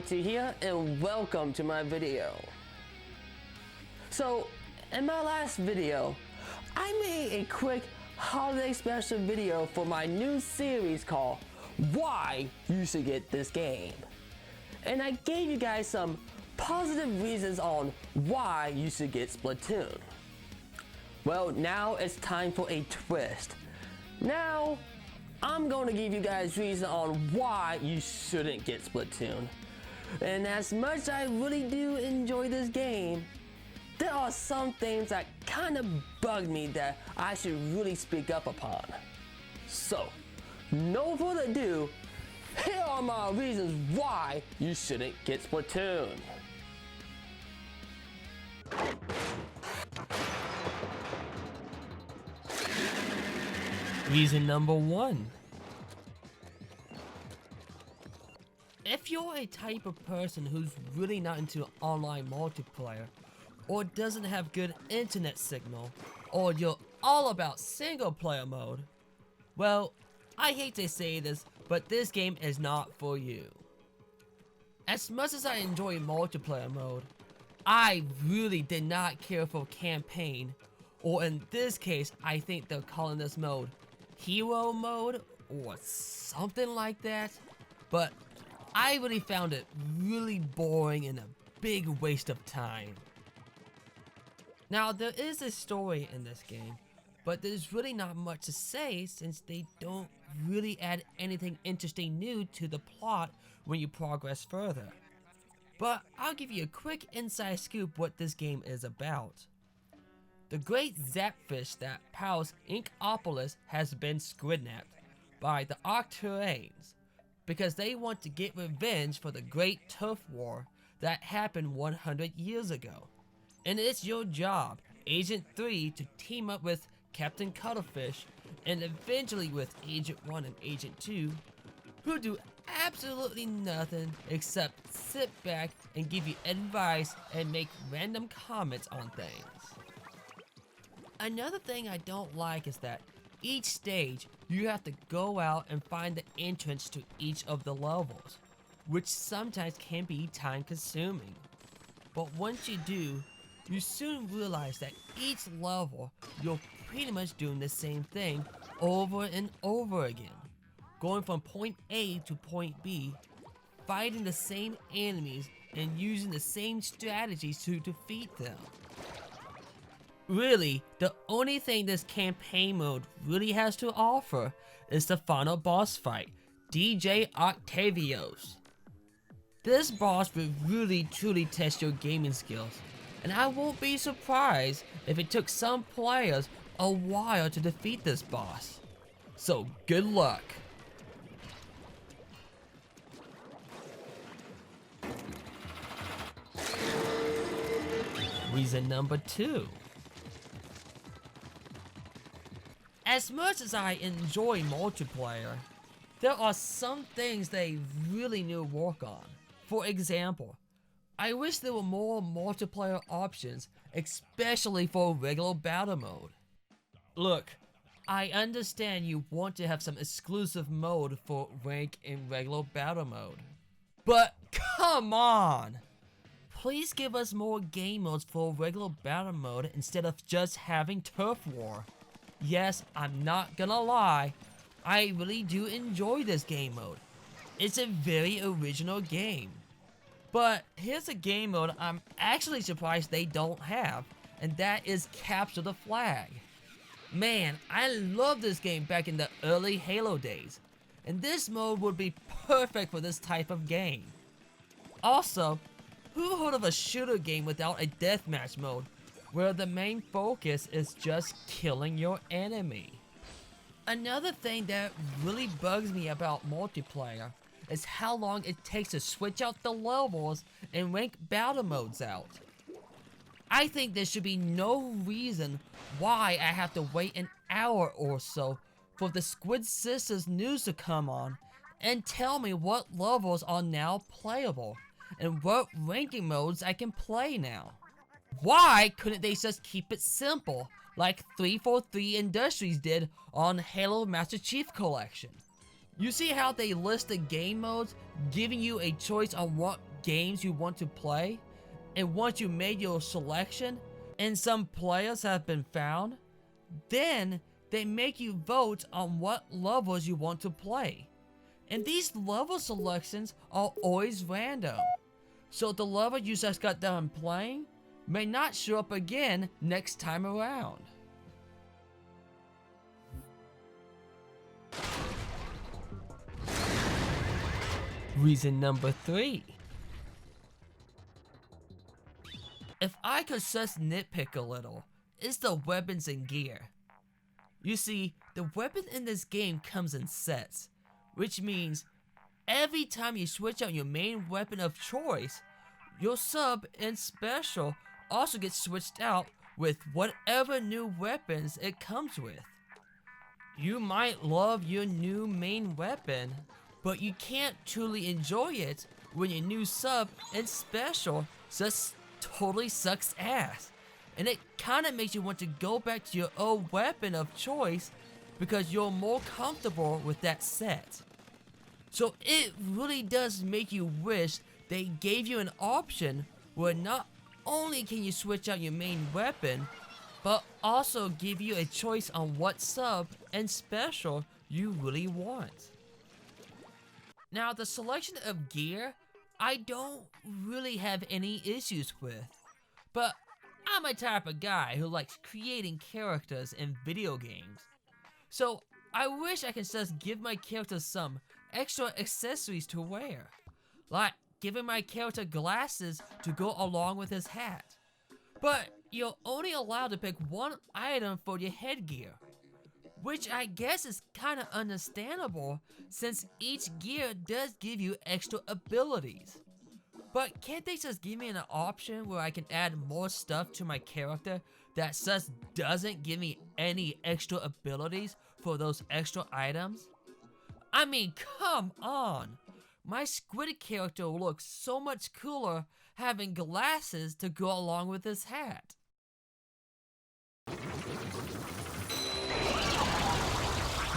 Painty here, and welcome to my video. So, in my last video, I made a quick holiday special video for my new series called Why You Should Get This Game. And I gave you guys some positive reasons on why you should get Splatoon. Well, now it's time for a twist. Now, I'm going to give you guys reason on why you shouldn't get Splatoon. And as much as I really do enjoy this game, there are some things that kind of bug me that I should really speak up upon. So, no further ado, here are my reasons why you shouldn't get Splatoon. Reason number 1. If you're a type of person who's really not into online multiplayer, or doesn't have good internet signal, or you're all about single player mode, well, I hate to say this, but this game is not for you. As much as I enjoy multiplayer mode, I really did not care for campaign, or in this case, I think they're calling this mode hero mode or something like that, but I really found it really boring and a big waste of time. Now, there is a story in this game, but there's really not much to say since they don't really add anything interesting new to the plot when you progress further. But I'll give you a quick inside scoop what this game is about. The great zapfish that powers Inkopolis has been squidnapped by the Octolings because they want to get revenge for the great turf war that happened 100 years ago. And it's your job, Agent 3, to team up with Captain Cuttlefish and eventually with Agent 1 and Agent 2, who do absolutely nothing except sit back and give you advice and make random comments on things. Another thing I don't like is that each stage you have to go out and find the entrance to each of the levels, which sometimes can be time consuming. But once you do, you soon realize that each level you're pretty much doing the same thing over and over again, going from point A to point B, fighting the same enemies and using the same strategies to defeat them. Really, the only thing this campaign mode really has to offer is the final boss fight, DJ Octavios. This boss will really truly test your gaming skills, and I won't be surprised if it took some players a while to defeat this boss. So good luck. Reason number 2. As much as I enjoy multiplayer, there are some things they really need to work on. For example, I wish there were more multiplayer options, especially for regular battle mode. Look, I understand you want to have some exclusive mode for rank in regular battle mode, but come on! Please give us more game modes for regular battle mode instead of just having turf war. Yes, I'm not gonna lie, I really do enjoy this game mode. It's a very original game. But here's a game mode I'm actually surprised they don't have, and that is Capture the Flag. Man, I love this game back in the early Halo days, and this mode would be perfect for this type of game. Also, who heard of a shooter game without a deathmatch mode, where the main focus is just killing your enemy? Another thing that really bugs me about multiplayer is how long it takes to switch out the levels and rank battle modes out. I think there should be no reason why I have to wait an hour or so for the Squid Sisters news to come on and tell me what levels are now playable and what ranking modes I can play now. Why couldn't they just keep it simple, like 343 Industries did on Halo Master Chief Collection? You see how they list the game modes, giving you a choice on what games you want to play, and once you made your selection and some players have been found, then they make you vote on what levels you want to play. And these level selections are always random, so the level you just got done playing may not show up again next time around. Reason number 3. If I could just nitpick a little, it's the weapons and gear. You see, the weapon in this game comes in sets, which means every time you switch out your main weapon of choice, your sub and special also gets switched out with whatever new weapons it comes with. You might love your new main weapon, but you can't truly enjoy it when your new sub and special just totally sucks ass. And it kinda makes you want to go back to your old weapon of choice because you're more comfortable with that set. So it really does make you wish they gave you an option where not only can you switch out your main weapon, but also give you a choice on what sub and special you really want. Now, the selection of gear, I don't really have any issues with, but I'm a type of guy who likes creating characters in video games. So I wish I could just give my character some extra accessories to wear, like giving my character glasses to go along with his hat. But you're only allowed to pick one item for your headgear, which I guess is kinda understandable since each gear does give you extra abilities. But can't they just give me an option where I can add more stuff to my character that just doesn't give me any extra abilities for those extra items? I mean, come on! My Squid character looks so much cooler having glasses to go along with his hat.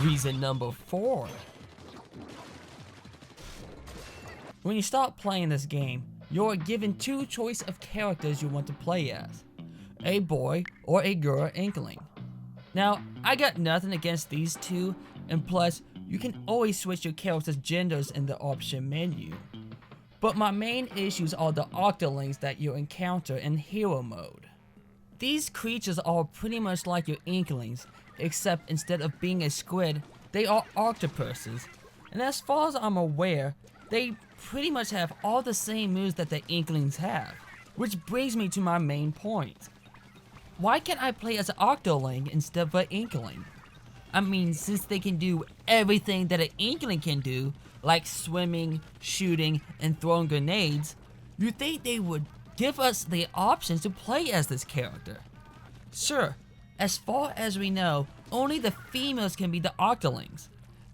Reason number 4. When you start playing this game, you're given 2 choice of characters you want to play as, a boy or a girl inkling. Now, I got nothing against these 2, and plus, you can always switch your character's genders in the option menu. But my main issues are the Octolings that you encounter in hero mode. These creatures are pretty much like your inklings, except instead of being a squid, they are octopuses. And as far as I'm aware, they pretty much have all the same moves that the inklings have. Which brings me to my main point. Why can't I play as an Octoling instead of an inkling? I mean, since they can do everything that an inkling can do, like swimming, shooting, and throwing grenades, you'd think they would give us the options to play as this character. Sure, as far as we know, only the females can be the Octolings.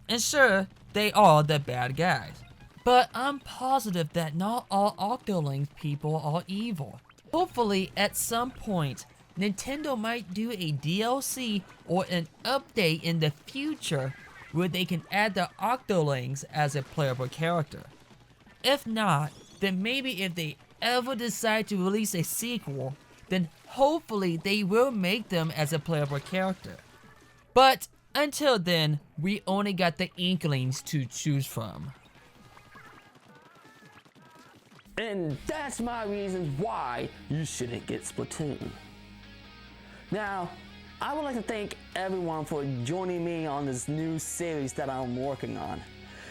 And sure, they are the bad guys. But I'm positive that not all Octoling people are evil. Hopefully, at some point, Nintendo might do a DLC or an update in the future where they can add the Octolings as a playable character. If not, then maybe if they ever decide to release a sequel, then hopefully they will make them as a playable character. But until then, we only got the inklings to choose from. And that's my reasons why you shouldn't get Splatoon. Now, I would like to thank everyone for joining me on this new series that I'm working on.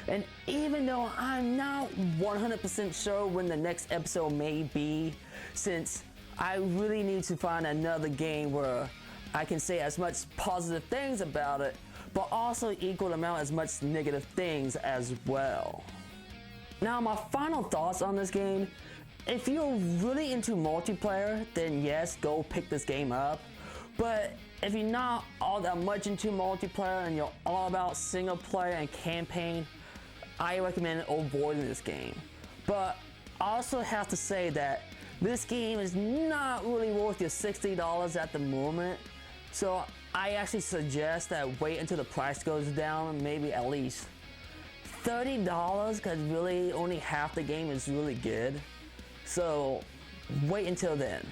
And even though I'm not 100% sure when the next episode may be, since I really need to find another game where I can say as much positive things about it, but also equal amount as much negative things as well. Now, my final thoughts on this game, if you're really into multiplayer, then yes, go pick this game up. But if you're not all that much into multiplayer and you're all about single player and campaign, I recommend avoiding this game. But I also have to say that this game is not really worth your $60 at the moment. So I actually suggest that wait until the price goes down, maybe at least $30, because really only half the game is really good. So wait until then.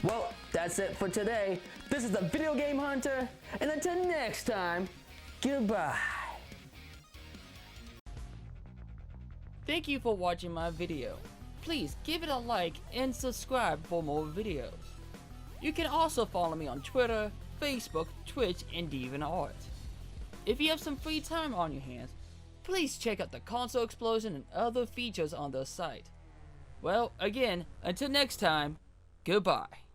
Well, that's it for today. This is the Video Game Hunter, and until next time, goodbye. Thank you for watching my video. Please give it a like and subscribe for more videos. You can also follow me on Twitter, Facebook, Twitch, and DeviantArt. If you have some free time on your hands, please check out the console explosion and other features on the site. Well, again, until next time, goodbye.